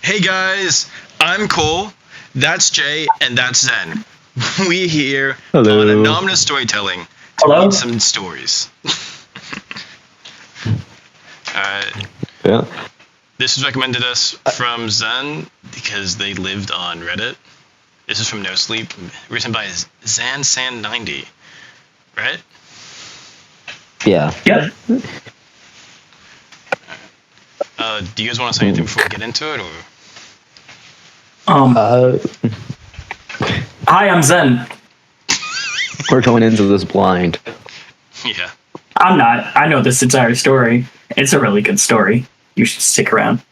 Hey guys, I'm Cole, that's Jay, and that's Zen. We here Hello. on Anonymous Storytelling to Hello. read some stories. Yeah. This was recommended us from Zen because they lived on Reddit. This is from No Sleep, written by ZanSan90, right? Yeah. Yep. Do you guys want to say anything before we get into it, or? Hi, I'm Zen. We're going into this blind. Yeah. I'm not. I know this entire story. It's a really good story. You should stick around.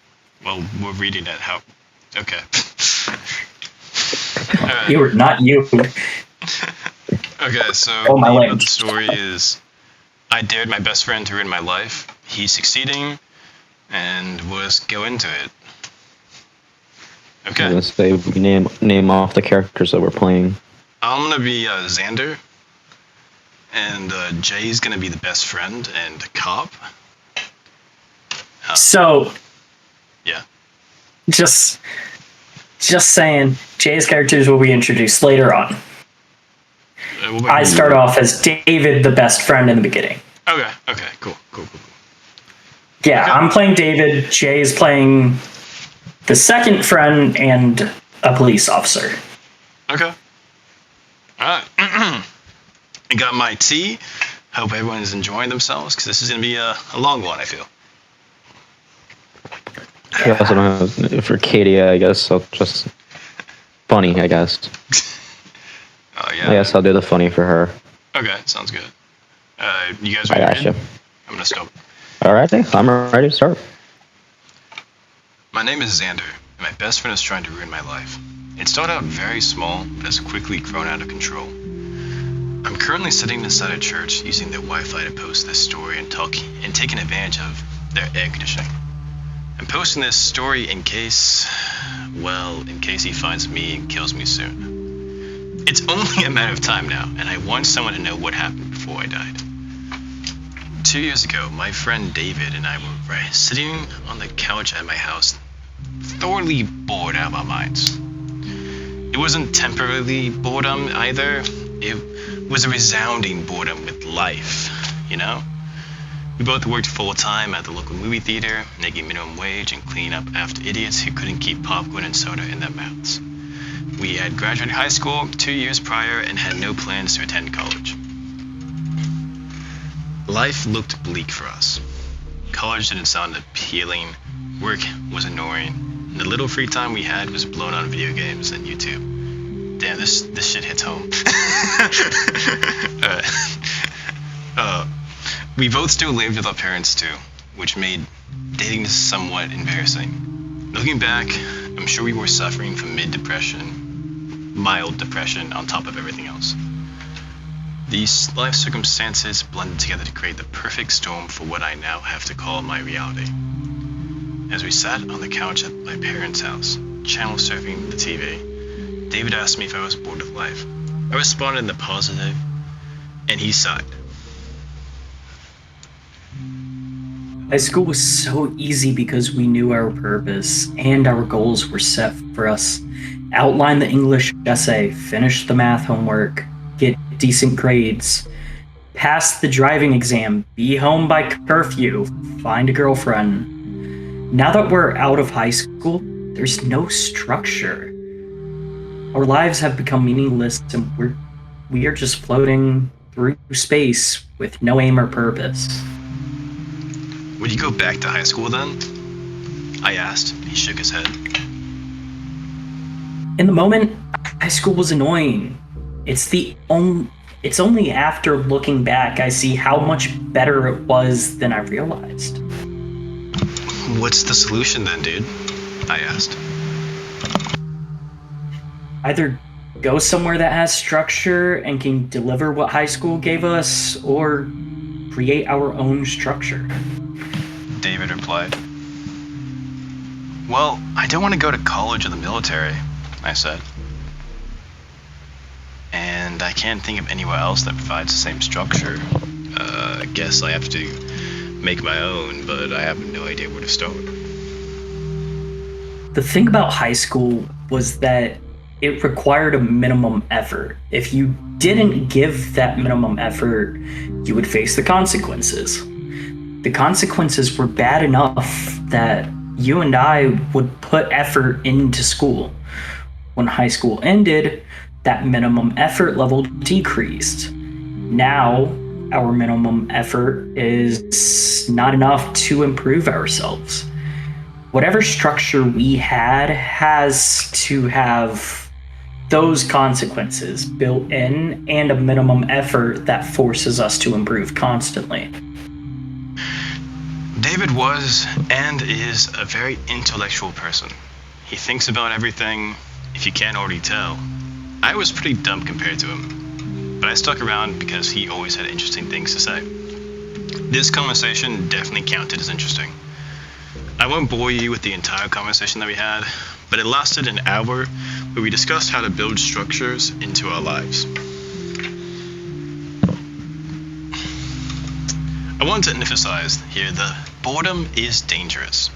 Well, we're reading it. How? Okay. You were not you. Okay, so Oh, my the name of legs. the story is I dared my best friend to ruin my life. He's succeeding, and we'll just go into it. I'm Okay, gonna say we name off the characters that we're playing. I'm gonna be Xander, and Jay's gonna be the best friend and cop. So, Yeah. just saying, Jay's characters will be introduced later on. I start off as David, the best friend in the beginning. Okay, cool. Yeah, Okay. I'm playing David. Jay is playing the second friend and a police officer. Okay. Alright. I got my tea. Hope everyone's enjoying themselves, because this is gonna be a long one, I feel. I also don't have for Katie. I guess I'll just funny. I guess. Oh, yeah. I guess I'll do the funny for her. Okay, sounds good. You guys I ready? gotcha. I'm gonna stop. Alrighty, I'm ready to start. My name is Xander, and my best friend is trying to ruin my life. It started out very small, but has quickly grown out of control. I'm currently sitting inside a church using their Wi-Fi to post this story and taking advantage of their air conditioning. I'm posting this story in case he finds me and kills me soon. It's only a matter of time now, and I want someone to know what happened before I died. 2 years ago, my friend David and I were sitting on the couch at my house, thoroughly bored out of our minds. It wasn't temporarily boredom either. It was a resounding boredom with life, you know? We both worked full-time at the local movie theater, making minimum wage and cleaning up after idiots who couldn't keep popcorn and soda in their mouths. We had graduated high school 2 years prior and had no plans to attend college. Life looked bleak for us. College didn't sound appealing, work was annoying, and the little free time we had was blown on video games and YouTube. Damn, this shit hits home. We both still lived with our parents too, which made dating somewhat embarrassing. Looking back, I'm sure we were suffering from mild depression on top of everything else. These life circumstances blended together to create the perfect storm for what I now have to call my reality. As we sat on the couch at my parents' house, channel surfing the TV, David asked me if I was bored of life. I responded in the positive, and he sighed. High school was so easy because we knew our purpose and our goals were set for us. Outline the English essay, finish the math homework, get decent grades, pass the driving exam, be home by curfew, find a girlfriend. Now that we're out of high school, there's no structure. Our lives have become meaningless and we are just floating through space with no aim or purpose. Would you go back to high school then? I asked. He shook his head. In the moment, high school was annoying. It's only after looking back I see how much better it was than I realized. What's the solution then, dude? I asked. Either go somewhere that has structure and can deliver what high school gave us, or create our own structure. David replied. Well, I don't want to go to college or the military, I said. And I can't think of anywhere else that provides the same structure. I guess I have to make my own, but I have no idea where to start. The thing about high school was that it required a minimum effort. If you didn't give that minimum effort, you would face the consequences. The consequences were bad enough that you and I would put effort into school. When high school ended, that minimum effort level decreased. Now, our minimum effort is not enough to improve ourselves. Whatever structure we had has to have those consequences built in and a minimum effort that forces us to improve constantly. David was and is a very intellectual person. He thinks about everything, if you can't already tell. I was pretty dumb compared to him, but I stuck around because he always had interesting things to say. This conversation definitely counted as interesting. I won't bore you with the entire conversation that we had, but it lasted an hour where we discussed how to build structures into our lives. I want to emphasize here that boredom is dangerous.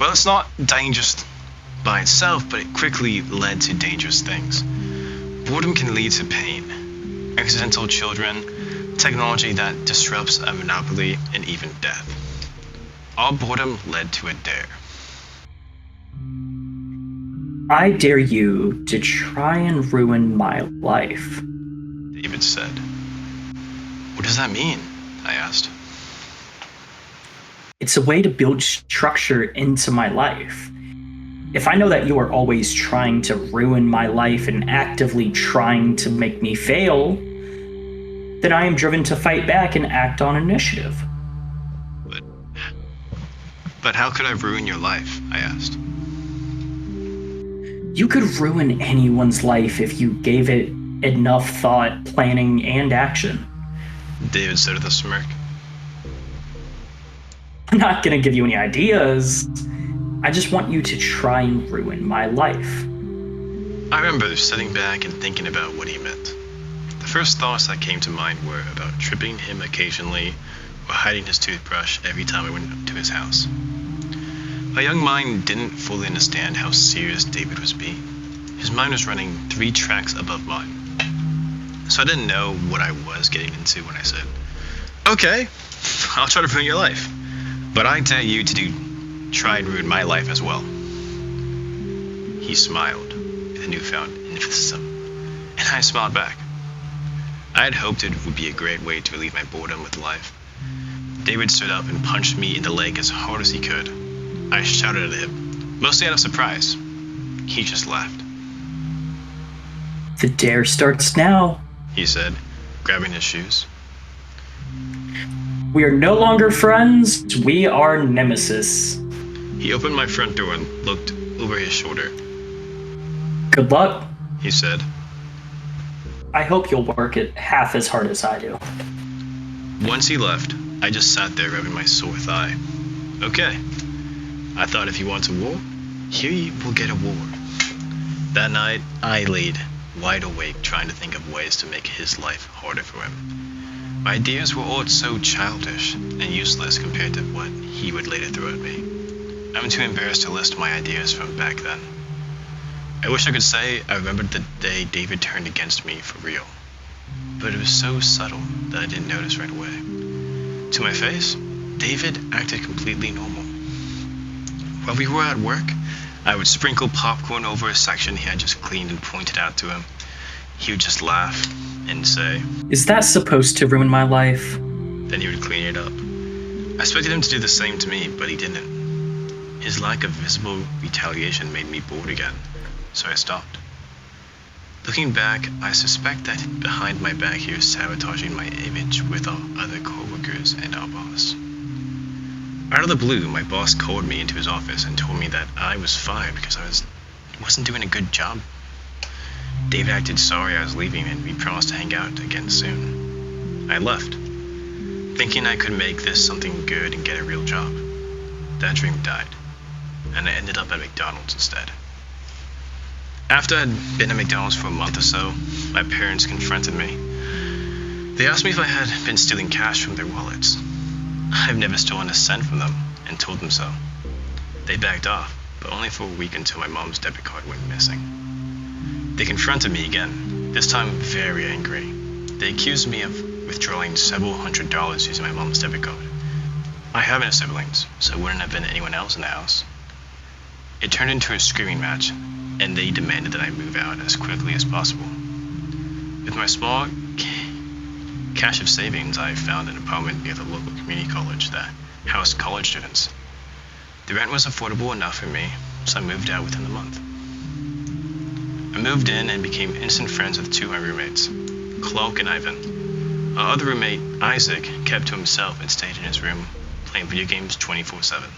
Well, it's not dangerous by itself, but it quickly led to dangerous things. Boredom can lead to pain, accidental children, technology that disrupts a monopoly, and even death. All boredom led to a dare. I dare you to try and ruin my life. David said. What does that mean? I asked. It's a way to build structure into my life. If I know that you are always trying to ruin my life and actively trying to make me fail, then I am driven to fight back and act on initiative. But how could I ruin your life? I asked. You could ruin anyone's life if you gave it enough thought, planning, and action. David said with a smirk. I'm not gonna give you any ideas. I just want you to try and ruin my life. I remember sitting back and thinking about what he meant. The first thoughts that came to mind were about tripping him occasionally or hiding his toothbrush every time I went up to his house. My young mind didn't fully understand how serious David was being. His mind was running 3 tracks above mine. So I didn't know what I was getting into when I said, okay, I'll try to ruin your life. But I dare you to try and ruin my life as well. He smiled with a newfound enthusiasm, and I smiled back. I had hoped it would be a great way to relieve my boredom with life. David stood up and punched me in the leg as hard as he could. I shouted at him, mostly out of surprise. He just laughed. The dare starts now, He said, grabbing his shoes. We are no longer friends, we are nemesis. He opened my front door and looked over his shoulder. Good luck. He said. I hope you'll work it half as hard as I do. Once he left, I just sat there rubbing my sore thigh. Okay. I thought if you want a war, here you will get a war. That night, I laid wide awake trying to think of ways to make his life harder for him. My ideas were all so childish and useless compared to what he would later throw at me. I'm too embarrassed to list my ideas from back then. I wish I could say I remembered the day David turned against me for real. But it was so subtle that I didn't notice right away. To my face, David acted completely normal. While we were at work, I would sprinkle popcorn over a section he had just cleaned and pointed out to him. He would just laugh and say, Is that supposed to ruin my life? Then he would clean it up. I expected him to do the same to me, but he didn't. His lack of visible retaliation made me bored again, so I stopped. Looking back, I suspect that behind my back he was sabotaging my image with our other co-workers and our boss. Out of the blue, my boss called me into his office and told me that I was fired because I wasn't doing a good job. David acted sorry I was leaving and we promised to hang out again soon. I left, thinking I could make this something good and get a real job. That dream died, and I ended up at McDonald's instead. After I'd been at McDonald's for a month or so, my parents confronted me. They asked me if I had been stealing cash from their wallets. I've never stolen a cent from them, and told them so. They backed off, but only for a week until my mom's debit card went missing. They confronted me again, this time very angry. They accused me of withdrawing several $100s using my mom's debit card. I have no siblings, so it wouldn't have been anyone else in the house. It turned into a screaming match, and they demanded that I move out as quickly as possible. With my small cache of savings, I found an apartment near the local community college that housed college students. The rent was affordable enough for me, so I moved out within the month. I moved in and became instant friends with two of my roommates, Cloak and Ivan. Our other roommate, Isaac, kept to himself and stayed in his room, playing video games 24/7.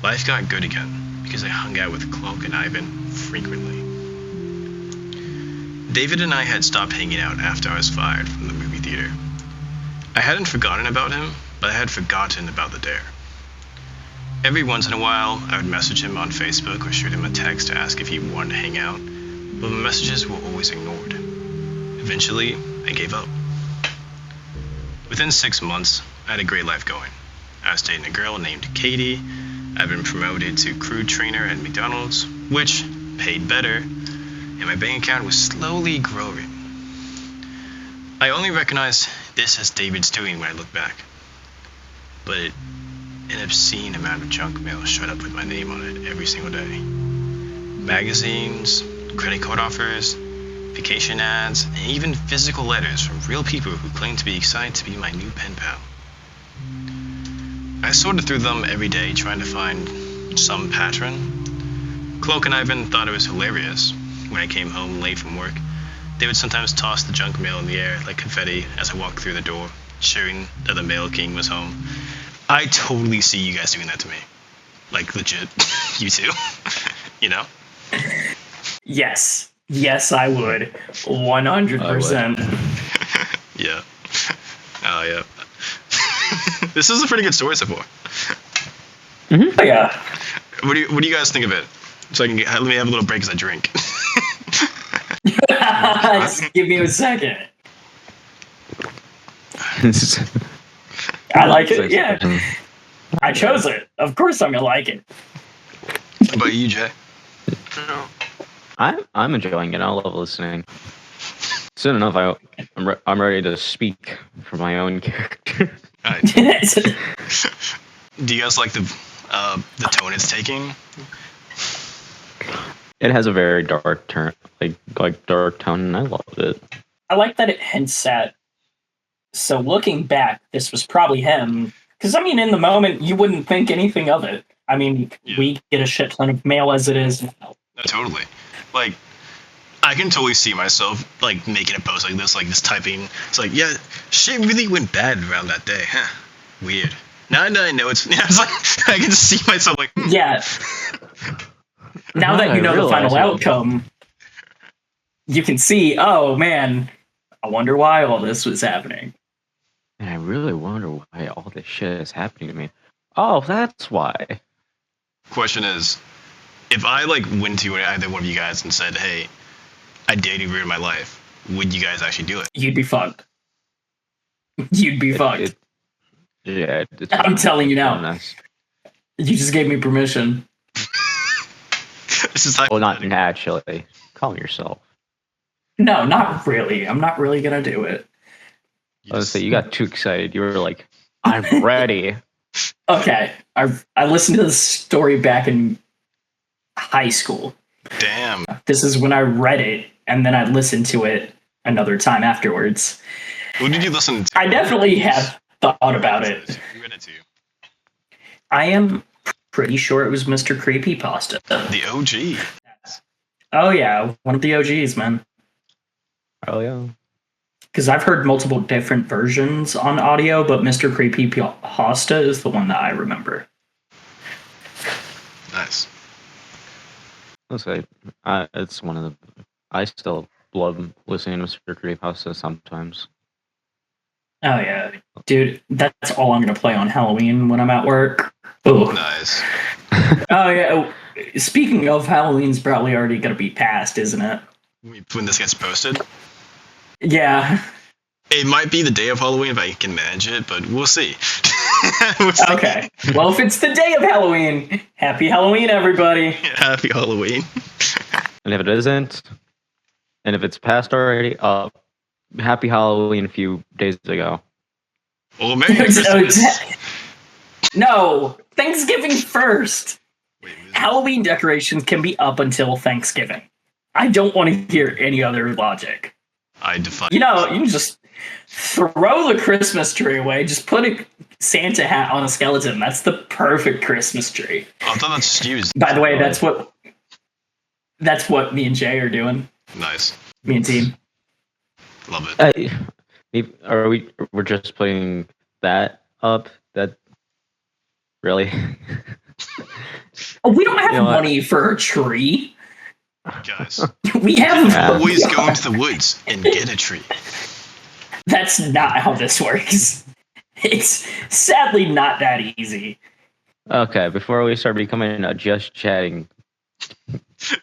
Life got good again, because I hung out with Cloak and Ivan frequently. David and I had stopped hanging out after I was fired from the movie theater. I hadn't forgotten about him, but I had forgotten about the dare. Every once in a while, I would message him on Facebook or shoot him a text to ask if he wanted to hang out, but my messages were always ignored. Eventually, I gave up. Within 6 months, I had a great life going. I was dating a girl named Katie. I've been promoted to crew trainer at McDonald's, which paid better, and my bank account was slowly growing. I only recognized this as David's doing when I look back, but an obscene amount of junk mail showed up with my name on it every single day. Magazines, credit card offers, vacation ads, and even physical letters from real people who claimed to be excited to be my new pen pal. I sorted through them every day trying to find some pattern. Cloak and Ivan thought it was hilarious. When I came home late from work, they would sometimes toss the junk mail in the air like confetti as I walked through the door, cheering that the mail king was home. I totally see you guys doing that to me. Like, legit. You too. You know? Yes. Yes, I would. 100%. Yeah. Oh, yeah. This is a pretty good story so far. Mm-hmm. Oh, yeah. What do you guys think of it? So let me have a little break as I drink. Just give me a second. I like it. Yeah. I chose it. Of course I'm gonna like it. How about you, Jay? I'm enjoying it. I love listening. Soon enough, I'm ready to speak for my own character. Do you guys like the tone it's taking? It has a very dark turn, like dark tone, and I loved it. I like that it hints at. So looking back, this was probably him. Because, I mean, in the moment, you wouldn't think anything of it. I mean, yeah. We get a shit ton of mail as it is now. Totally. Like, I can totally see myself, like, making a post like this, typing. It's like, yeah, shit really went bad around that day. Huh. Weird. Now that I know it's like, I can see myself like, Yeah. Now that you know the final outcome, you can see, oh, man, I wonder why all this was happening. And I really wonder why all this shit is happening to me. Oh, that's why. Question is, if I went to either one of you guys and said, "Hey, I dated ruined my life," would you guys actually do it? You'd be fucked. You'd be fucked. I'm telling you now. Nice. You just gave me permission. This is well, not actually. Calm yourself. No, not really. I'm not really gonna do it. I was say you got too excited. You were like, "I'm ready." Okay, I listened to this story back in high school. Damn. This is when I read it, and then I listened to it another time afterwards. Who did you listen to? I definitely have thought about it. Who read it to you? I am pretty sure it was Mr. Creepypasta. The OG. Oh yeah, one of the OGs, man. Oh yeah. Because I've heard multiple different versions on audio, but Mr. Creepypasta is the one that I remember. Nice. I'll say it's one of the. I still love listening to Mr. Creepypasta sometimes. Oh yeah, dude, that's all I'm gonna play on Halloween when I'm at work. Oh, nice. Oh yeah. Speaking of, Halloween's probably already gonna be past, isn't it? When this gets posted. Yeah. It might be the day of Halloween if I can manage it, but we'll see. Okay. Well, if it's the day of Halloween, happy Halloween, everybody. Happy Halloween. And if it isn't, and if it's passed already, happy Halloween a few days ago. Well, Merry Christmas. No, Thanksgiving first. Wait, Halloween decorations can be up until Thanksgiving. I don't want to hear any other logic. I defy. You can just throw the Christmas tree away. Just put a Santa hat on a skeleton. That's the perfect Christmas tree. I thought that's just used. By the way, that's what me and Jay are doing. Nice. Me and team. Love it. We're just putting that up? That really? Oh, we don't have money for a tree. Guys, We have always go into the woods and get a tree. That's not how this works. It's sadly not that easy. Okay, before we start becoming a just chatting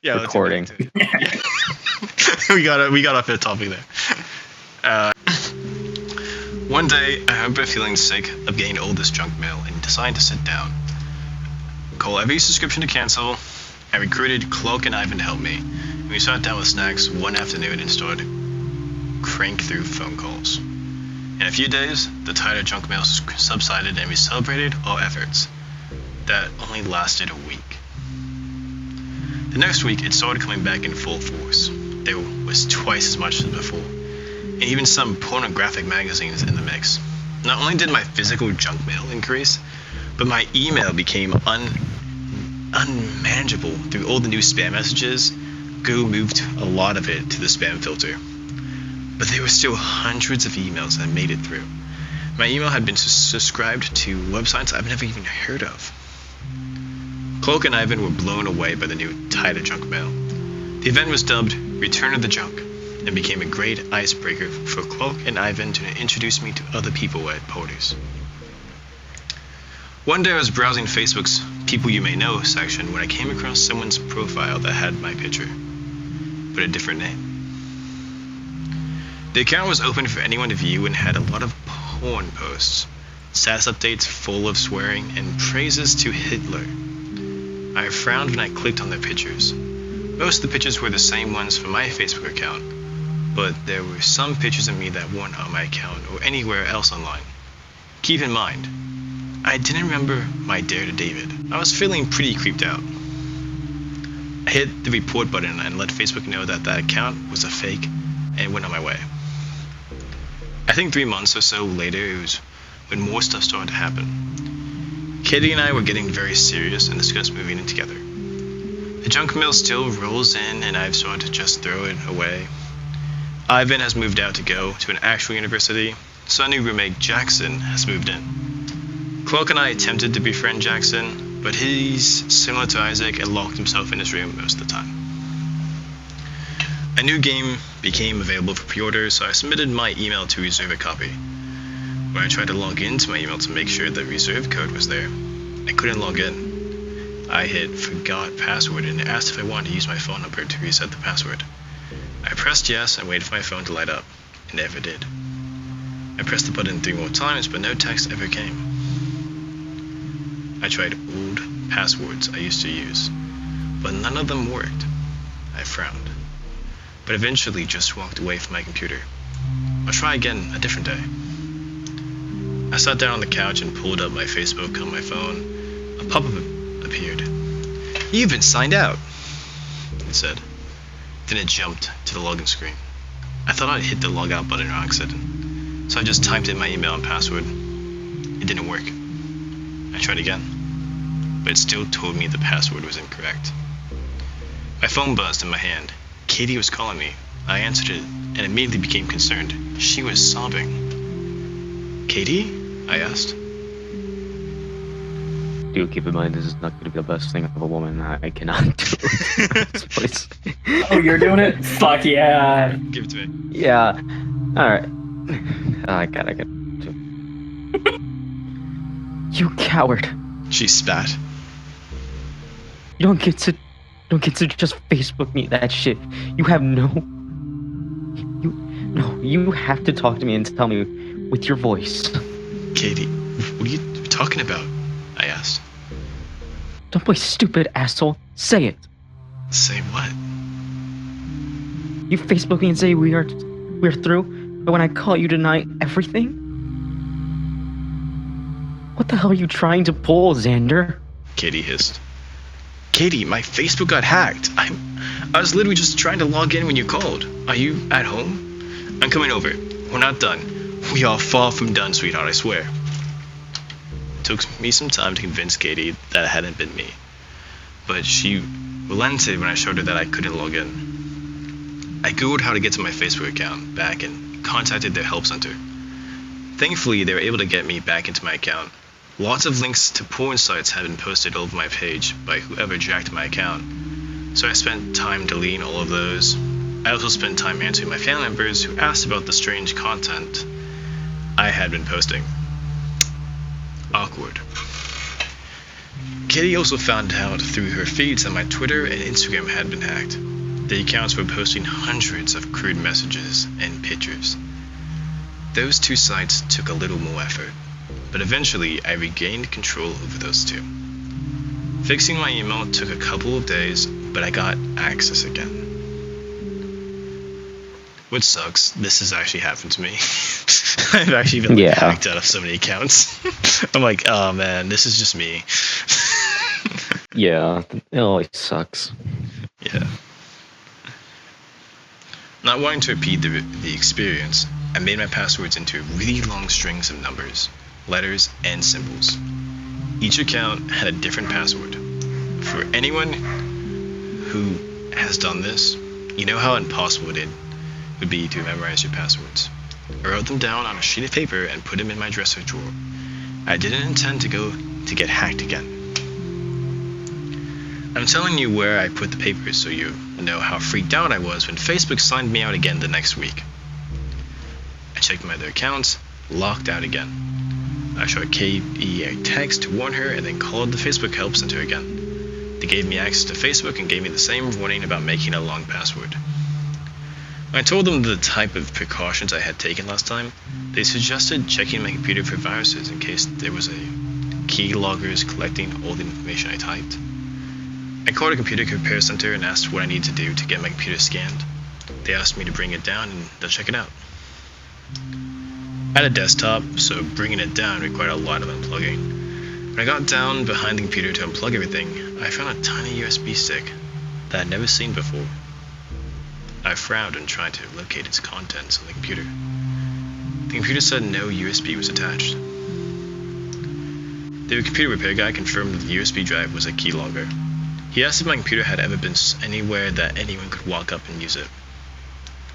recording. we got off the topic there. One day, I remember feeling sick of getting all this junk mail and decided to sit down. Call every subscription to cancel. I recruited Cloak and Ivan to help me. And we sat down with snacks one afternoon and started crank through phone calls. In a few days, the tide of junk mail subsided and we celebrated our efforts. That only lasted a week. The next week, it started coming back in full force. There was twice as much as before, and even some pornographic magazines in the mix. Not only did my physical junk mail increase, but my email became unmanageable through all the new spam messages. Google moved a lot of it to the spam filter. But there were still hundreds of emails that made it through. My email had been subscribed to websites I've never even heard of. Cloak and Ivan were blown away by the new tide of junk mail. The event was dubbed Return of the Junk and became a great icebreaker for Cloak and Ivan to introduce me to other people at parties. One day I was browsing Facebook's People You May Know section when I came across someone's profile that had my picture, but a different name. The account was open for anyone to view and had a lot of porn posts, status updates full of swearing, and praises to Hitler. I frowned when I clicked on their pictures. Most of the pictures were the same ones from my Facebook account, but there were some pictures of me that weren't on my account or anywhere else online. Keep in mind, I didn't remember my dare to David. I was feeling pretty creeped out. I hit the report button and let Facebook know that account was a fake and went on my way. I think 3 months or so later, it was when more stuff started to happen. Katie and I were getting very serious and discussed moving in together. The junk mail still rolls in and I've started to just throw it away. Ivan has moved out to go to an actual university, so our new roommate Jackson has moved in. Cloak and I attempted to befriend Jackson, but he's similar to Isaac and locked himself in his room most of the time. A new game became available for pre-order, so I submitted my email to reserve a copy. When I tried to log into my email to make sure the reserve code was there, I couldn't log in. I hit forgot password and asked if I wanted to use my phone number to reset the password. I pressed yes and waited for my phone to light up. It never did. I pressed the button 3 more times, but no text ever came. I tried old passwords I used to use, but none of them worked. I frowned, but eventually just walked away from my computer. I'll try again a different day. I sat down on the couch and pulled up my Facebook on my phone. A pop-up appeared. "You've been signed out," it said. Then it jumped to the login screen. I thought I'd hit the log out button on accident, so I just typed in my email and password. It didn't work. I tried again, but it still told me the password was incorrect. My phone buzzed in my hand. Katie was calling me. I answered it and immediately became concerned. She was sobbing. "Katie?" I asked. Do keep in mind this is not going to be the best thing of a woman. I cannot do this place. Oh, you're doing it? Fuck yeah. Give it to me. Yeah. Alright. I got it. You coward. She spat. You don't get to just Facebook me that shit. You have you have to talk to me and tell me with your voice. Katie, what are you talking talking about? I asked. Don't play stupid, asshole. Say it. Say what? You Facebook me and say we're through, but when I call you deny everything? What the hell are you trying to pull, Xander? Katie hissed. Katie, my Facebook got hacked. I was literally just trying to log in when you called. Are you at home? I'm coming over. We're not done. We are far from done, sweetheart, I swear. It took me some time to convince Katie that it hadn't been me. But she relented when I showed her that I couldn't log in. I googled how to get to my Facebook account back and contacted their help center. Thankfully, they were able to get me back into my account. Lots of links to porn sites had been posted over my page by whoever jacked my account, so I spent time deleting all of those. I also spent time answering my family members who asked about the strange content I had been posting. Awkward. Katie also found out through her feeds that my Twitter and Instagram had been hacked. The accounts were posting hundreds of crude messages and pictures. Those two sites took a little more effort, but eventually I regained control over those two. Fixing my email took a couple of days, but I got access again. What sucks, this has actually happened to me. I've actually been hacked out of so many accounts. I'm like, oh man, this is just me. Yeah, it always sucks. Yeah. Not wanting to repeat the experience, I made my passwords into really long strings of numbers, letters, and symbols. Each account had a different password. For anyone who has done this, you know how impossible it would be to memorize your passwords. I wrote them down on a sheet of paper and put them in my dresser drawer. I didn't intend to get hacked again. I'm telling you where I put the papers so you know how freaked out I was when Facebook signed me out again the next week. I checked my other accounts, locked out again. I shot Katie a text to warn her and then called the Facebook help center again. They gave me access to Facebook and gave me the same warning about making a long password. When I told them the type of precautions I had taken last time, they suggested checking my computer for viruses in case there was a keyloggers collecting all the information I typed. I called a computer repair center and asked what I needed to do to get my computer scanned. They asked me to bring it down and they'll check it out. I had a desktop, so bringing it down required a lot of unplugging. When I got down behind the computer to unplug everything, I found a tiny USB stick that I'd never seen before. I frowned and tried to locate its contents on the computer. The computer said no USB was attached. The computer repair guy confirmed that the USB drive was a keylogger. He asked if my computer had ever been anywhere that anyone could walk up and use it.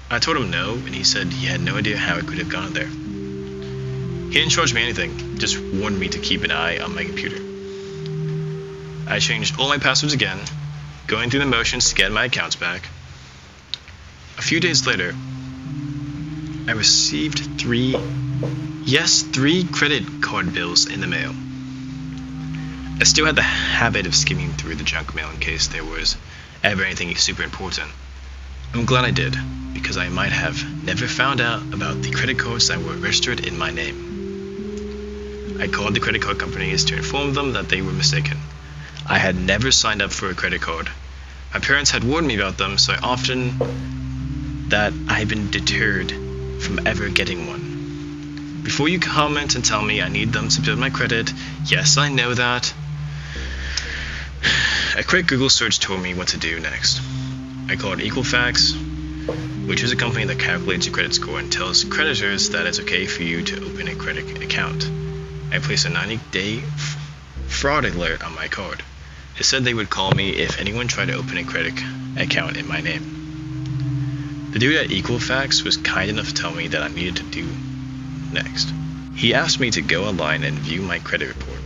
I told him no, and he said he had no idea how it could have gone there. He didn't charge me anything, just warned me to keep an eye on my computer. I changed all my passwords again, going through the motions to get my accounts back. A few days later, I received 3 credit card bills in the mail. I still had the habit of skimming through the junk mail in case there was ever anything super important. I'm glad I did, because I might have never found out about the credit cards that were registered in my name. I called the credit card companies to inform them that they were mistaken. I had never signed up for a credit card. My parents had warned me about them so often that I had been deterred from ever getting one. Before you comment and tell me I need them to build my credit, yes, I know that. A quick Google search told me what to do next. I called Equifax, which is a company that calculates your credit score and tells creditors that it's okay for you to open a credit account. I placed a 90-day fraud alert on my card. It said they would call me if anyone tried to open a credit account in my name. The dude at Equifax was kind enough to tell me that I needed to do next. He asked me to go online and view my credit report.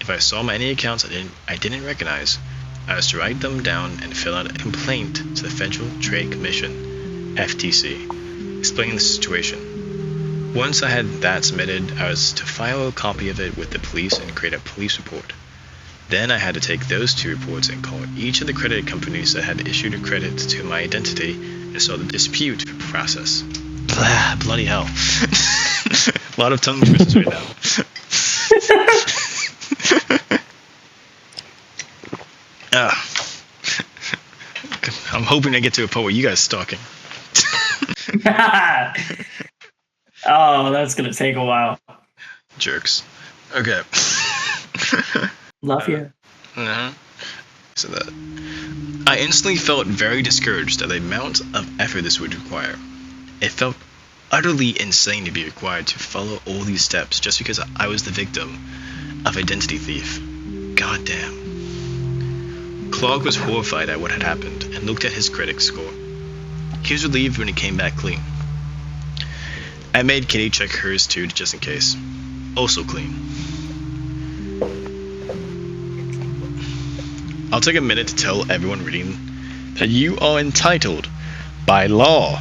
If I saw any accounts I didn't recognize, I was to write them down and fill out a complaint to the Federal Trade Commission, FTC, explaining the situation. Once I had that submitted, I was to file a copy of it with the police and create a police report. Then I had to take those 2 reports and call each of the credit companies that had issued a credit to my identity and start the dispute process. Blah, bloody hell. A lot of tongue twisters right now. I'm hoping to get to a point where you guys stalking. Oh, that's gonna take a while. Jerks. Okay. Love you. Uh-huh. So that I instantly felt very discouraged at the amount of effort this would require. It felt utterly insane to be required to follow all these steps just because I was the victim of identity thief. God damn. Clark was horrified at what had happened and looked at his credit score. He was relieved when it came back clean. I made Kitty check hers too, just in case. Also clean. I'll take a minute to tell everyone reading that you are entitled, by law,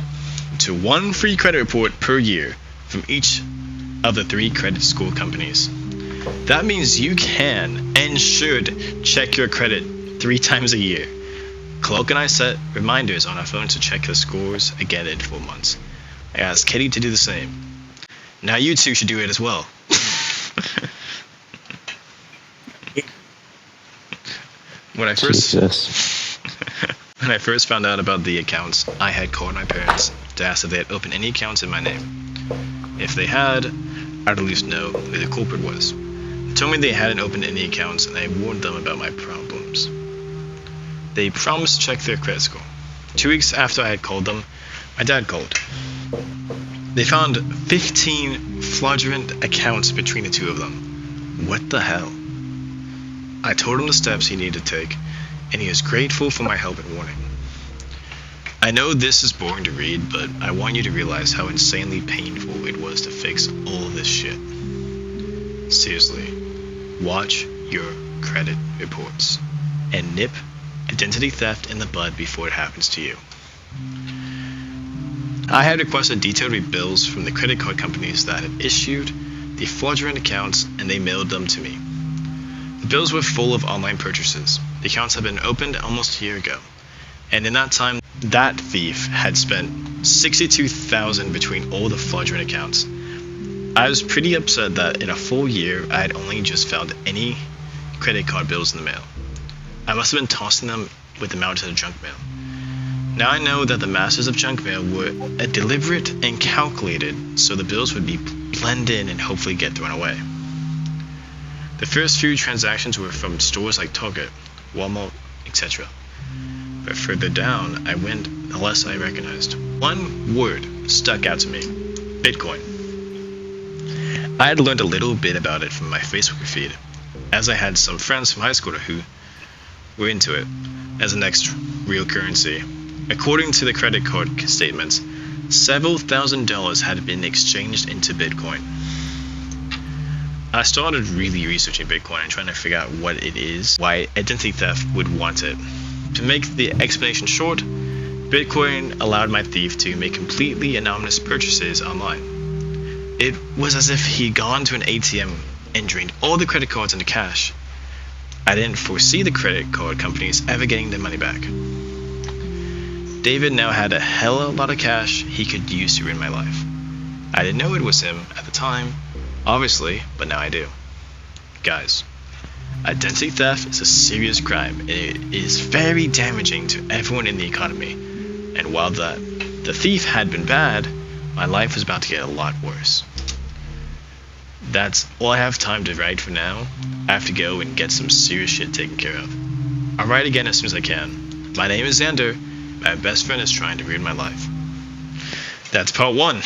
to 1 free credit report per year from each of the 3 credit score companies. That means you can and should check your credit 3 times a year. Clark and I set reminders on our phones to check the scores again in 4 months. I asked Kitty to do the same. Now you two should do it as well. When I first found out about the accounts, I had called my parents to ask if they had opened any accounts in my name. If they had, I'd at least know who the culprit was. They told me they hadn't opened any accounts, and I warned them about my problems. They promised to check their credit score. 2 weeks after I had called them, my dad called. They found 15 fraudulent accounts between the 2 of them. What the hell? I told him the steps he needed to take, and he is grateful for my help and warning. I know this is boring to read, but I want you to realize how insanely painful it was to fix all this shit. Seriously, watch your credit reports and nip identity theft in the bud before it happens to you. I had requested detailed bills from the credit card companies that had issued the fraudulent accounts, and they mailed them to me. The bills were full of online purchases. The accounts had been opened almost a year ago, and in that time, that thief had spent $62,000 between all the fraudulent accounts. I was pretty upset that in a full year, I had only just found any credit card bills in the mail. I must have been tossing them with the mountain of junk mail. Now I know that the masters of junk mail were deliberate and calculated so the bills would be blended in and hopefully get thrown away. The first few transactions were from stores like Target, Walmart, etc. But further down I went, the less I recognized. One word stuck out to me: Bitcoin. I had learned a little bit about it from my Facebook feed, as I had some friends from high school who were into it as the next real currency. According to the credit card statements, several $1,000s had been exchanged into Bitcoin. I started really researching Bitcoin and trying to figure out what it is, why identity theft would want it. To make the explanation short, Bitcoin allowed my thief to make completely anonymous purchases online. It was as if he'd gone to an ATM and drained all the credit cards into cash. I didn't foresee the credit card companies ever getting their money back. David now had a hell of a lot of cash he could use to ruin my life. I didn't know it was him at the time, obviously, but now I do. Guys, identity theft is a serious crime, and it is very damaging to everyone in the economy. And while the thief had been bad, my life was about to get a lot worse. That's all I have time to write for now. I have to go and get some serious shit taken care of. I'll write again as soon as I can. My name is Xander. My best friend is trying to ruin my life. That's part 1.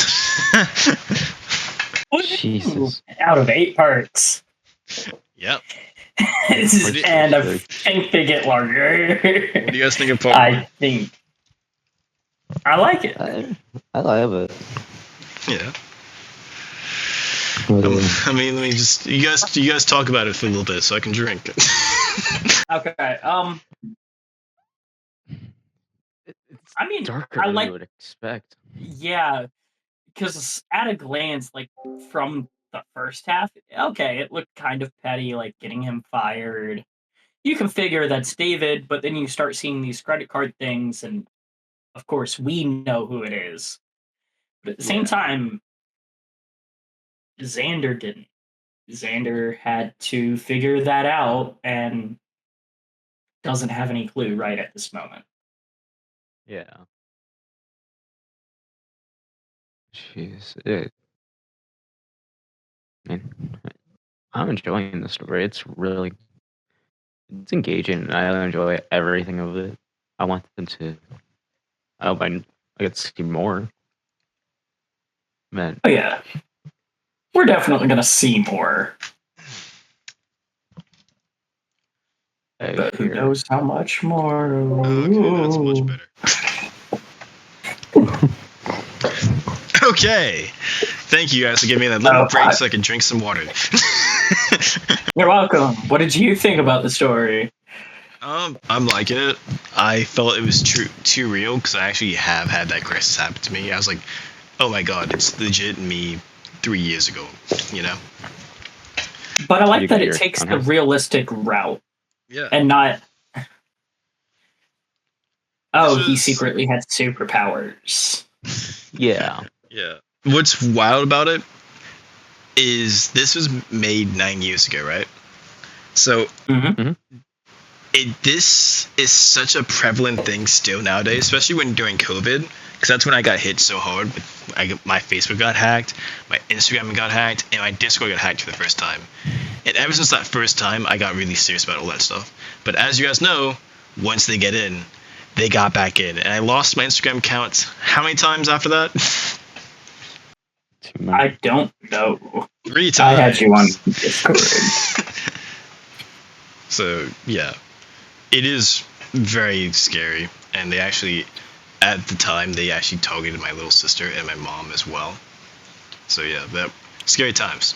Jesus. Out of 8 parts. Yep. And I think they get larger. What do you guys think of part 1? I think I like it. I love it. Yeah. I mean, let me just you guys talk about it for a little bit so I can drink. Okay. I mean, darker I than like. you would expect. Yeah, because at a glance, like from the first half, okay, it looked kind of petty, like getting him fired. You can figure that's David, but then you start seeing these credit card things, and of course, we know who it is. But at the same time, Xander didn't. Xander had to figure that out, and doesn't have any clue right at this moment. Yeah. Jeez. Man, I'm enjoying the story. It's engaging. I enjoy everything of it. I want them to. I hope I get to see more. Man, Oh yeah, we're definitely gonna see more, but who knows how much more? Okay, that's much better. Okay. Thank you guys for giving me that little break so I can drink some water. You're welcome. What did you think about the story? I'm liking it. I felt it was too real because I actually have had that crisis happen to me. I was like, oh my god, it's legit me 3 years ago, you know? But I like that it takes the realistic route. Yeah. And not... Oh, he secretly had superpowers. Yeah. Yeah. What's wild about it is this was made 9 years ago, right? So this is such a prevalent thing still nowadays, especially when during COVID, because that's when I got hit so hard. My Facebook got hacked, my Instagram got hacked, and my Discord got hacked for the first time. And ever since that first time, I got really serious about all that stuff. But as you guys know, once they get in, they got back in, and I lost my Instagram account how many times after that? I don't know. 3 times. I had you on Discord. So yeah, it is very scary, and they actually, at the time, they actually targeted my little sister and my mom as well. So yeah, that scary times.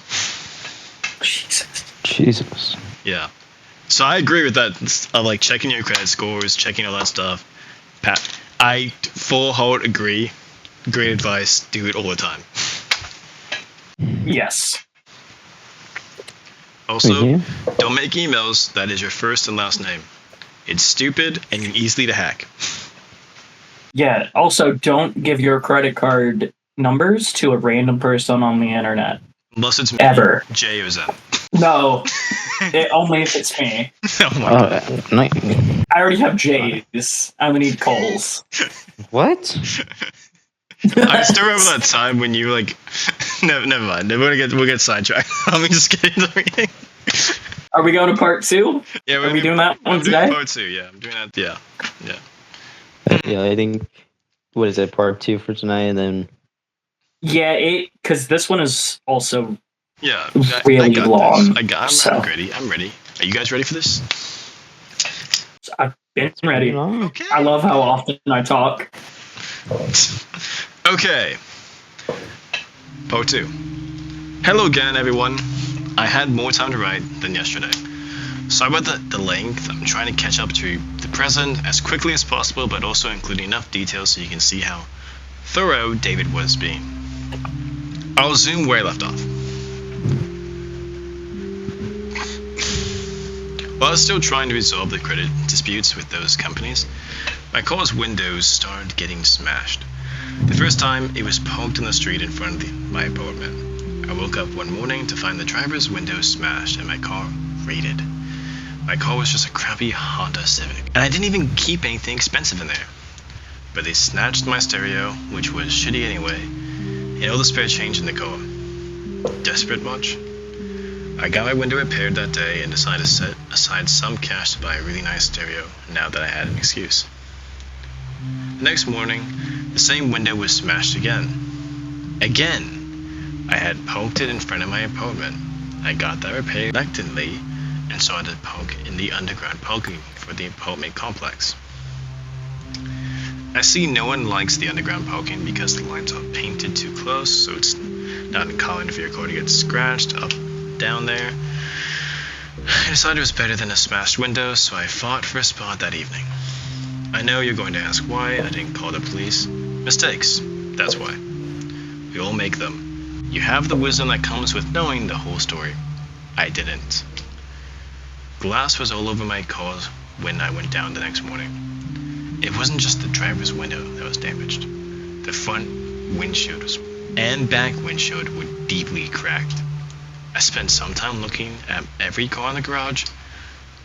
Jesus. Yeah. So I agree with that. Like checking your credit scores, checking all that stuff. I full heart agree. Great advice. Do it all the time. Yes. Also, don't make emails that is your first and last name. It's stupid and easily to hack. Yeah. Also, don't give your credit card numbers to a random person on the internet. Unless it's me, ever. J or Zen. No. Only if it's me. Oh my god. I already have J's. I'm gonna need Coles. What? I still remember that time when you like. Never mind. We'll get sidetracked. Let me just get into everything. Are we going to part 2? Yeah, are we doing that one today? Part 2. Yeah, I'm doing that. Yeah. Yeah, I think. What is it? Part 2 for tonight, and then. Yeah, because this one is also. Yeah, really long. I'm ready. I'm ready. Are you guys ready for this? I've been ready. Okay. I love how often I talk. Okay. Part 2. Hello again, everyone. I had more time to write than yesterday. Sorry about the length. I'm trying to catch up to the present as quickly as possible, but also including enough details so you can see how thorough David was being. I'll zoom where I left off. While I was still trying to resolve the credit disputes with those companies, my car's windows started getting smashed. The first time, it was poked in the street in front of my apartment. I woke up one morning to find the driver's window smashed and my car raided. My car was just a crappy Honda Civic, and I didn't even keep anything expensive in there. But they snatched my stereo, which was shitty anyway, and all the spare change in the car. Desperate much? I got my window repaired that day and decided to set aside some cash to buy a really nice stereo now that I had an excuse. The next morning, the same window was smashed again. Again! I had poked it in front of my apartment. I got that repaired reluctantly and started to poke in the underground parking for the apartment complex. I see no one likes the underground parking because the lines are painted too close, so it's not uncommon for your car to get scratched up down there. I decided it was better than a smashed window, so I fought for a spot that evening. I know you're going to ask why I didn't call the police. Mistakes, that's why. We all make them. You have the wisdom that comes with knowing the whole story. I didn't. Glass was all over my car when I went down the next morning. It wasn't just the driver's window that was damaged. The front windshield and back windshield were deeply cracked. I spent some time looking at every car in the garage,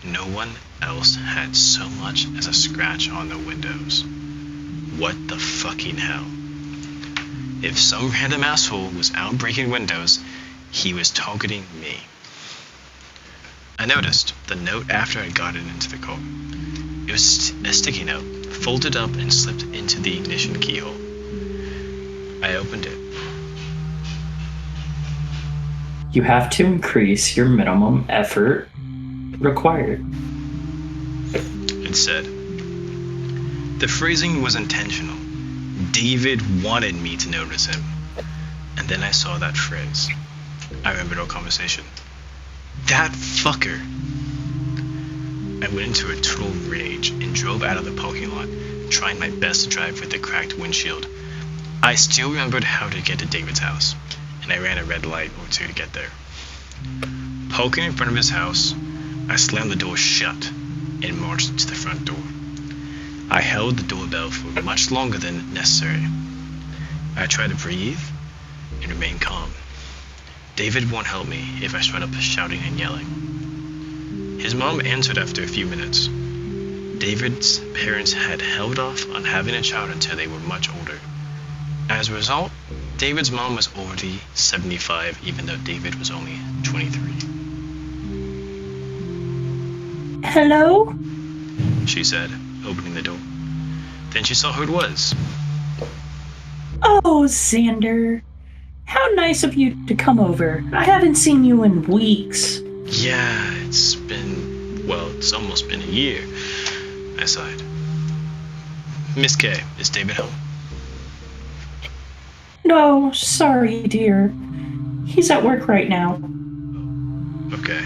No one else had so much as a scratch on the windows. What the fucking hell? If some random asshole was out breaking windows, he was targeting me. I noticed the note after I'd gotten into the car. It was a sticky note, folded up and slipped into the ignition keyhole. I opened it. You have to increase your minimum effort required. It said, the phrasing was intentional. David wanted me to notice him. And then I saw that phrase. I remembered our conversation. That fucker. I went into a total rage and drove out of the parking lot, trying my best to drive with the cracked windshield. I still remembered how to get to David's house, and I ran a red light or two to get there. Parking in front of his house, I slammed the door shut and marched to the front door. I held the doorbell for much longer than necessary. I tried to breathe and remain calm. David won't help me if I start up shouting and yelling. His mom answered after a few minutes. David's parents had held off on having a child until they were much older. As a result, David's mom was already 75, even though David was only 23. Hello? She said, opening the door. Then she saw who it was. Oh, Xander. How nice of you to come over. I haven't seen you in weeks. Yeah, it's almost been a year. I sighed. Miss K, is David home? No, sorry, dear. He's at work right now. Okay.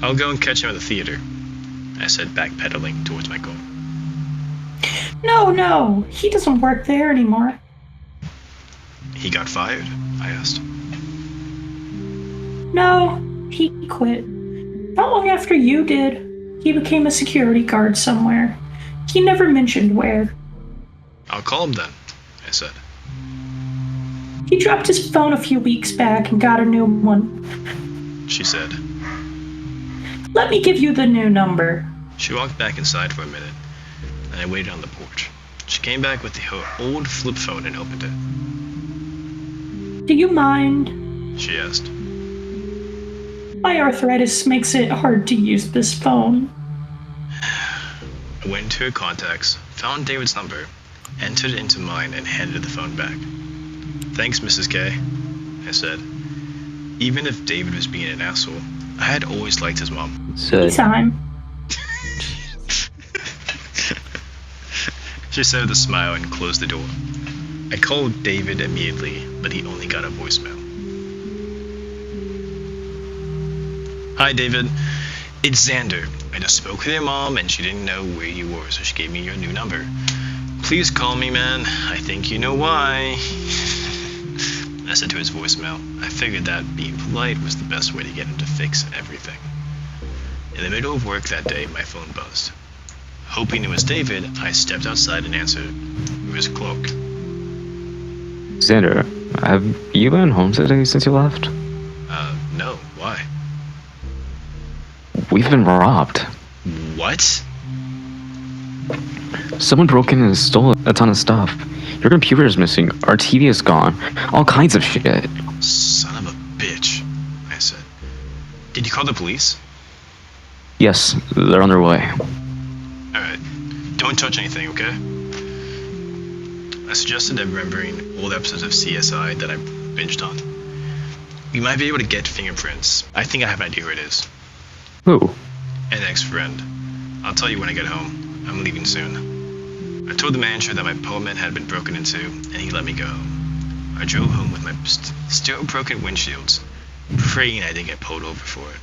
I'll go and catch him at the theater, I said, backpedaling towards my car. No, he doesn't work there anymore. He got fired? I asked. No, he quit. Not long after you did. He became a security guard somewhere. He never mentioned where. I'll call him then, I said. He dropped his phone a few weeks back and got a new one. She said. Let me give you the new number. She walked back inside for a minute, and I waited on the porch. She came back with her old flip phone and opened it. Do you mind? She asked. My arthritis makes it hard to use this phone. I went into her contacts, found David's number, entered it into mine, and handed the phone back. Thanks, Mrs. K, I said. Even if David was being an asshole, I had always liked his mom. Anytime. She said with a smile and closed the door. I called David immediately, but he only got a voicemail. Hi, David. It's Xander. I just spoke with your mom and she didn't know where you were, so she gave me your new number. Please call me, man. I think you know why. I said to his voicemail. I figured that being polite was the best way to get him to fix everything. In the middle of work that day, my phone buzzed. Hoping it was David, I stepped outside and answered. It was Cloak. Xander, have you been home today since you left? No. Why? We've been robbed. What? Someone broke in and stole a ton of stuff. Your computer is missing, our TV is gone, all kinds of shit. Son of a bitch, I said. Did you call the police? Yes, they're on their way. Alright, don't touch anything, okay? I suggested remembering old episodes of CSI that I binged on. You might be able to get fingerprints. I think I have an idea who it is. Who? An ex-friend. I'll tell you when I get home. I'm leaving soon. I told the manager that my apartment had been broken into, and he let me go home. I drove home with my still broken windshields, praying I didn't get pulled over for it.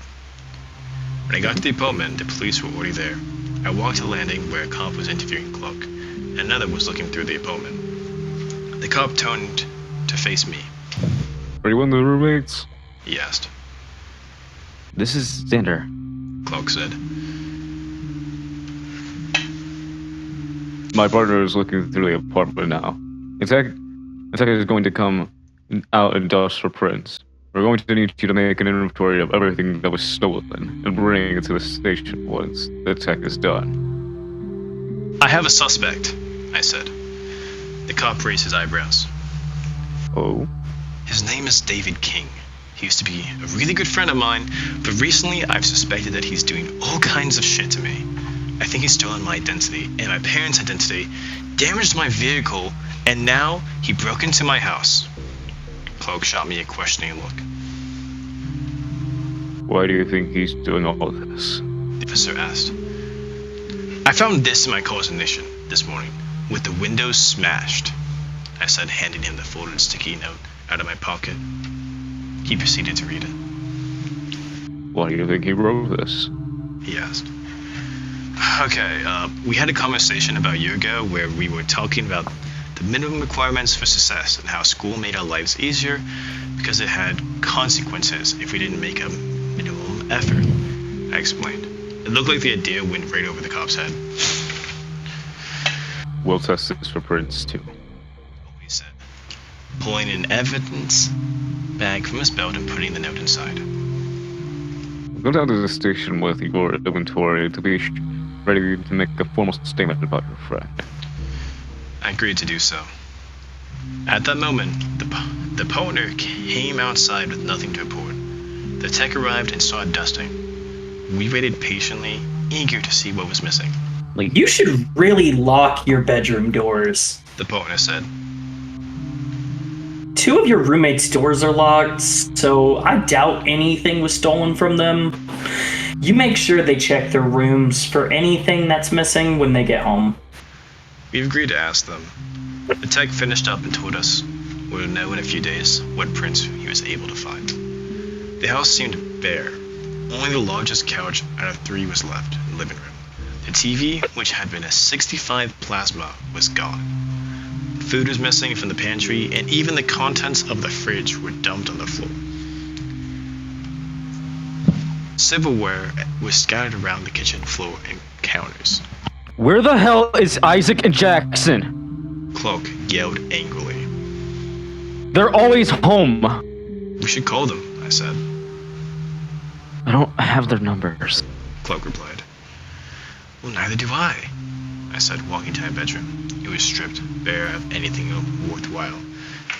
When I got to the apartment, the police were already there. I walked to the landing where a cop was interviewing Clark, and another was looking through the apartment. The cop turned to face me. Are you one of the roommates? He asked. This is Xander. Clark said. My partner is looking through the apartment now. In fact, he's going to come out and dust for prints. We're going to need you to make an inventory of everything that was stolen and bring it to the station once the tech is done. I have a suspect, I said. The cop raised his eyebrows. Oh? His name is David King. He used to be a really good friend of mine, but recently I've suspected that he's doing all kinds of shit to me. I think he's stolen my identity and my parents' identity, damaged my vehicle, and now he broke into my house. Cloak shot me a questioning look. Why do you think he's doing all this? The officer asked. I found this in my car's ignition this morning, with the windows smashed, I said, handing him the folded sticky note out of my pocket. He proceeded to read it. Why do you think he wrote this? He asked. Okay, we had a conversation about a year ago where we were talking about the minimum requirements for success and how school made our lives easier because it had consequences if we didn't make a minimum effort, I explained. It looked like the idea went right over the cop's head. We'll test this for prints too. He said, pulling an evidence bag from his belt and putting the note inside. Go down to the station with your inventory to be ready to make a formal statement about your friend. I agreed to do so. At that moment, the partner came outside with nothing to report. The tech arrived and started dusting. We waited patiently, eager to see what was missing. You should really lock your bedroom doors. The partner said. 2 of your roommates' doors are locked, so I doubt anything was stolen from them. You make sure they check their rooms for anything that's missing when they get home. We've agreed to ask them. The tech finished up and told us we'll know in a few days what prints he was able to find. The house seemed bare. Only the largest couch out of 3 was left in the living room. The TV, which had been a 65 plasma, was gone. Food was missing from the pantry, and even the contents of the fridge were dumped on the floor. Silverware was scattered around the kitchen floor and counters. Where the hell is Isaac and Jackson? Cloak yelled angrily. They're always home. We should call them, I said. I don't have their numbers. Cloak replied. Well, neither do I said, walking to my bedroom. It was stripped bare of anything worthwhile.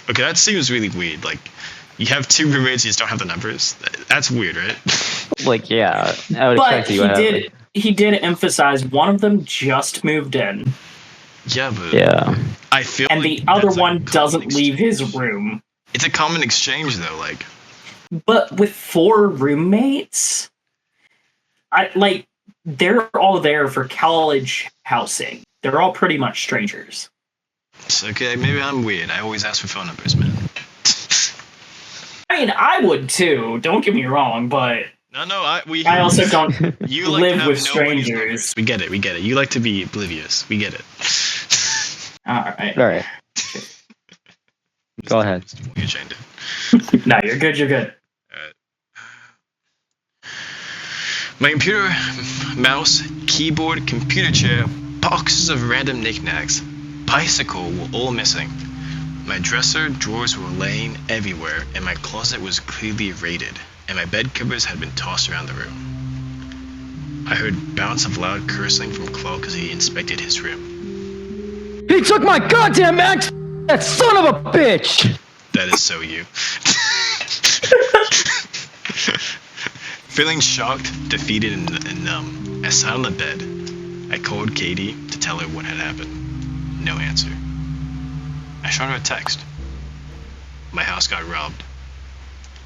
Okay, that seems really weird. Like, you have 2 roommates, you just don't have the numbers. That's weird, right? Yeah, I would But expect you he did emphasize one of them just moved in. Yeah, but yeah. I feel and like the other that's one doesn't leave his room. It's a common exchange, though. Like, but with 4 roommates, they're all there for college housing. They're all pretty much strangers. It's okay. Maybe I'm weird. I always ask for phone numbers, man. I mean, I would too. Don't get me wrong, but no. I also don't you like live to with have strangers. We get it. You like to be oblivious. We get it. All right. Go ahead. You changed it. No, you're good. My computer, mouse, keyboard, computer chair, boxes of random knickknacks, bicycle were all missing. My dresser drawers were laying everywhere, and my closet was clearly raided, and my bed covers had been tossed around the room. I heard bouts of loud cursing from Cloak as he inspected his room. He took my goddamn axe! That son of a bitch! That is so you. Feeling shocked, defeated, and numb, I sat on the bed. I called Katie to tell her what had happened. No answer. I shot her a text. My house got robbed.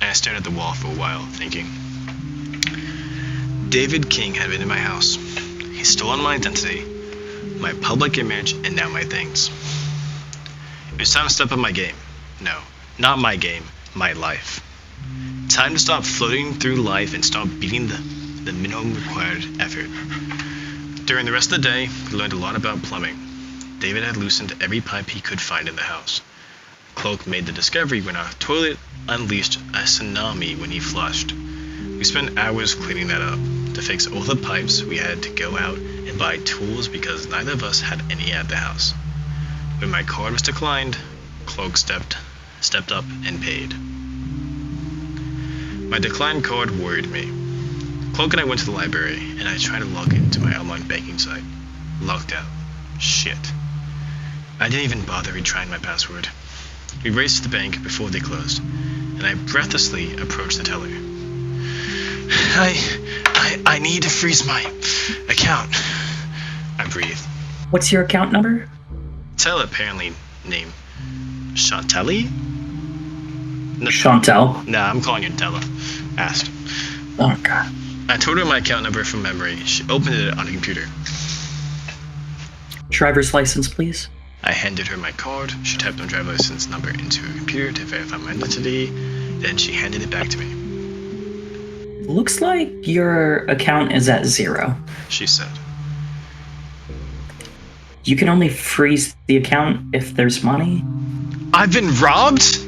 I stared at the wall for a while, thinking. David King had been in my house. He stolen my identity, my public image, and now my things. It was time to step up my game. No, not my game, my life. Time to stop floating through life and start beating the minimum required effort. During the rest of the day, we learned a lot about plumbing. David had loosened every pipe he could find in the house. Cloak made the discovery when our toilet unleashed a tsunami when he flushed. We spent hours cleaning that up. To fix all the pipes, we had to go out and buy tools because neither of us had any at the house. When my card was declined, Cloak stepped up and paid. My declined card worried me. Cloak and I went to the library, and I tried to log into my online banking site. Locked out. Shit. I didn't even bother retrying my password. We raced to the bank before they closed, and I breathlessly approached the teller. I need to freeze my account. I breathed. What's your account number? Teller apparently named Chantelli? No, Chantel. Nah, I'm calling her Della. Asked. Oh, God. I told her my account number from memory. She opened it on a computer. Driver's license, please. I handed her my card. She typed my driver's license number into her computer to verify my identity. Then she handed it back to me. Looks like your account is at 0. She said. You can only freeze the account if there's money. I've been robbed?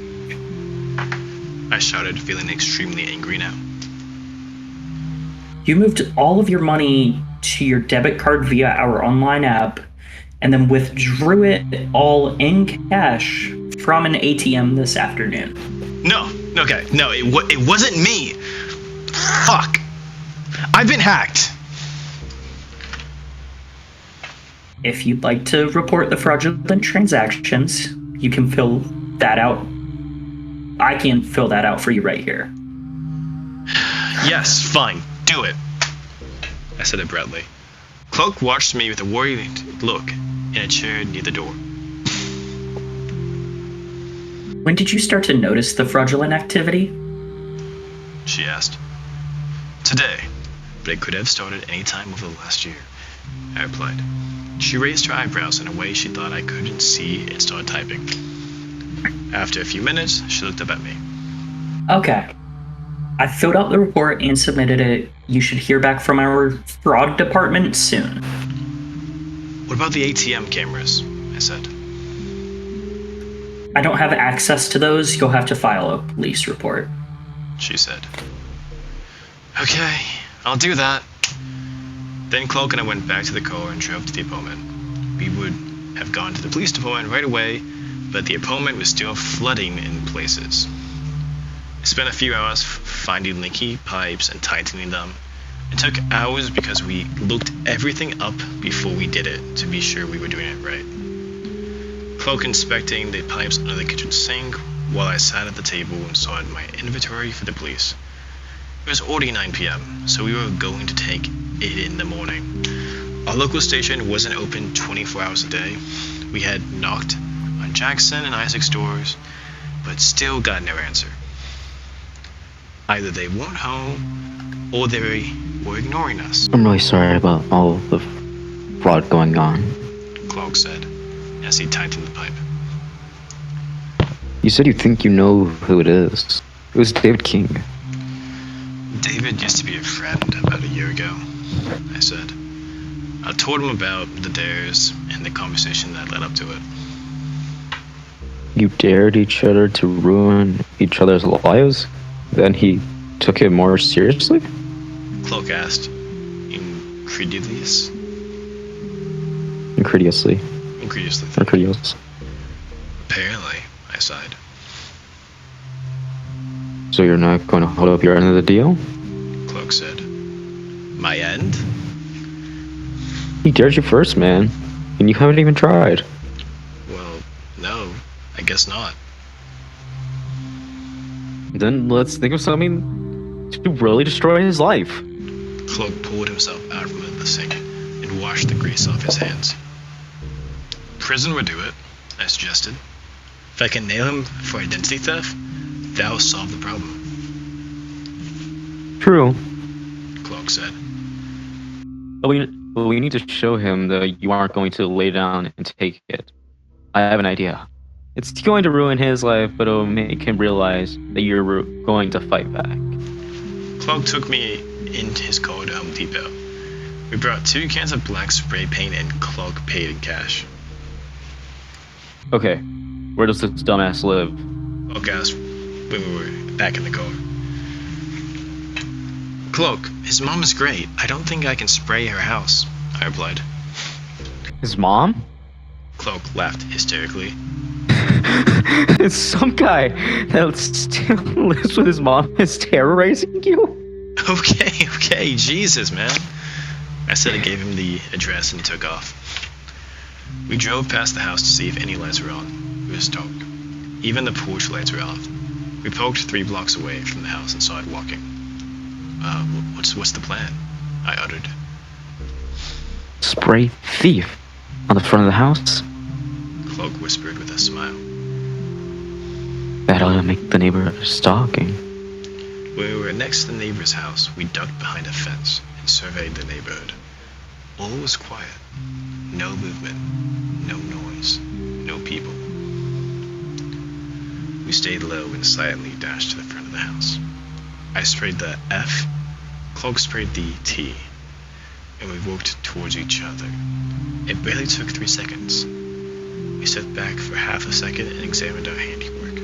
I shouted, feeling extremely angry now. You moved all of your money to your debit card via our online app and then withdrew it all in cash from an ATM this afternoon. No, okay, no, it wasn't me. Fuck. I've been hacked. If you'd like to report the fraudulent transactions, you can fill that out. I can fill that out for you right here. Yes, fine, do it. I said abruptly. Cloak watched me with a worried look in a chair near the door. When did you start to notice the fraudulent activity? She asked. Today, but it could have started any time over the last year, I replied. She raised her eyebrows in a way she thought I couldn't see and started typing. After a few minutes, she looked up at me. Okay. I filled out the report and submitted it. You should hear back from our fraud department soon. What about the ATM cameras? I said. I don't have access to those. You'll have to file a police report. She said. Okay, I'll do that. Then Cloak and I went back to the car and drove to the apartment. We would have gone to the police department right away, but the apartment was still flooding in places. I spent a few hours finding leaky pipes and tightening them. It took hours because we looked everything up before we did it to be sure we were doing it right. Cloak inspecting the pipes under the kitchen sink while I sat at the table and sorted my inventory for the police. It was already 9 p.m., so we were going to take it in the morning. Our local station wasn't open 24 hours a day. We had knocked on Jackson and Isaac's doors, but still got no answer. Either they weren't home, or they were ignoring us, I'm really sorry about all the fraud going on. Clark said, as he tightened the pipe. You said you think you know who it is. It was David King. David used to be a friend about a year ago, I said. I told him about the dares and the conversation that led up to it. You dared each other to ruin each other's lives? Then he took it more seriously? Cloak asked, incredulous. Incredulously. Incredulous. Apparently, I sighed. So you're not going to hold up your end of the deal? Cloak said. My end? He dared you first, man. And you haven't even tried. Well, no, I guess not. Then let's think of something to really destroy his life. Cloak pulled himself out from under the sink and washed the grease off his hands. Prison would do it, I suggested. If I can nail him for identity theft, that'll solve the problem. True. Cloak said. But we need to show him that you aren't going to lay down and take it. I have an idea. It's going to ruin his life, but it'll make him realize that you're going to fight back. Cloak took me into his car to Home Depot. We brought 2 cans of black spray paint and Cloak paid in cash. Okay, where does this dumbass live? Cloak asked when we were back in the car. Cloak, his mom is great. I don't think I can spray her house, I replied. His mom? Cloak laughed hysterically. It's some guy that still lives with his mom is terrorizing you? Okay, Jesus, man. I said I gave him the address and he took off. We drove past the house to see if any lights were on. It was dark. Even the porch lights were off. We poked 3 blocks away from the house and saw it walking. What's the plan? I uttered. Spray thief on the front of the house? Cloak whispered with a smile. That'll make the neighbor stalking. When we were next to the neighbor's house, we ducked behind a fence and surveyed the neighborhood. All was quiet. No movement, no noise, no people. We stayed low and silently dashed to the front of the house. I sprayed the F, Cloak sprayed the T, and we walked towards each other. It barely took 3 seconds. We stepped back for half a second and examined our handiwork.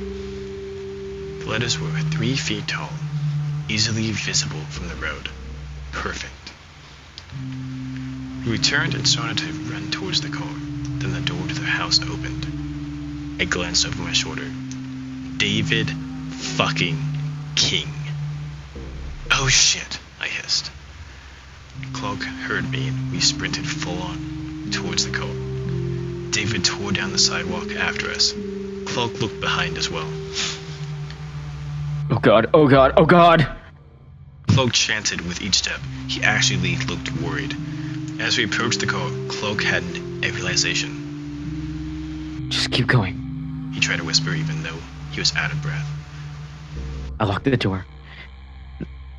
The letters were 3 feet tall, easily visible from the road. Perfect. We returned and started to run towards the car. Then the door to the house opened. I glanced over my shoulder. David fucking King. Oh shit, I hissed. Cloak heard me and we sprinted full on towards the car. David tore down the sidewalk after us. Cloak looked behind as well. Oh god, oh god, oh god! Cloak chanted with each step. He actually looked worried. As we approached the car, Cloak had a realization. Just keep going. He tried to whisper even though he was out of breath. I locked the door.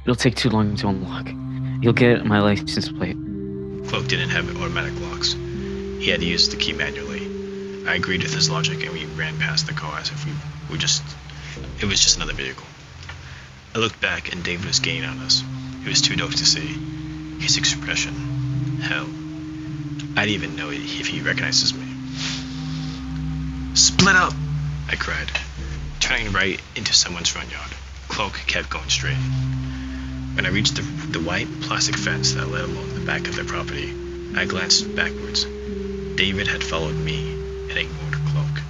It'll take too long to unlock. You'll get my license plate. Cloak didn't have automatic locks. He had to use the key manually. I agreed with his logic and we ran past the car as if it was just another vehicle. I looked back and David was gaining on us. It was too dark to see. His expression. Hell. I didn't even know if he recognizes me. Split up! I cried, turning right into someone's front yard. Cloak kept going straight. When I reached the white plastic fence that led along the back of their property, I glanced backwards. David had followed me and ignored Cloak.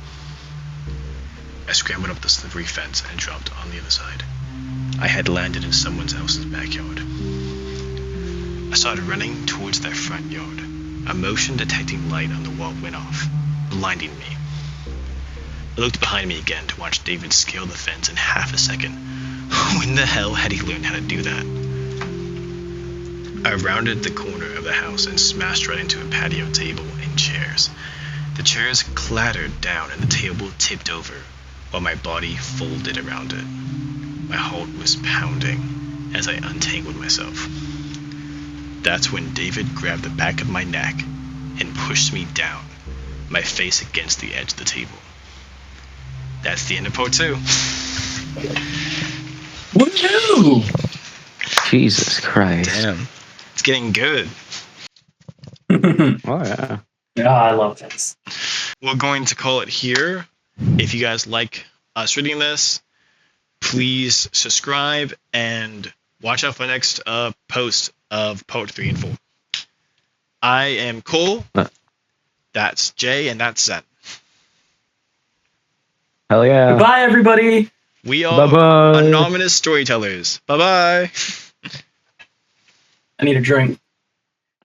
I scrambled up the slippery fence and dropped on the other side. I had landed in someone else's backyard. I started running towards their front yard. A motion detecting light on the wall went off, blinding me. I looked behind me again to watch David scale the fence in half a second. When the hell had he learned how to do that? I rounded the corner of the house and smashed right into a patio table and chairs. The chairs clattered down and the table tipped over, while my body folded around it. My heart was pounding as I untangled myself. That's when David grabbed the back of my neck and pushed me down, my face against the edge of the table. That's the end of part 2. Woohoo! Jesus Christ. Damn. It's getting good. Oh yeah. I love this. We're going to call it here. If you guys like us reading this, please subscribe and watch out for the next post of part 3 and 4. I am Cole. That's Jay, and that's Zen. Hell yeah. Goodbye, everybody. We are Bye-bye. anonymous storytellers. Bye-bye. I need a drink.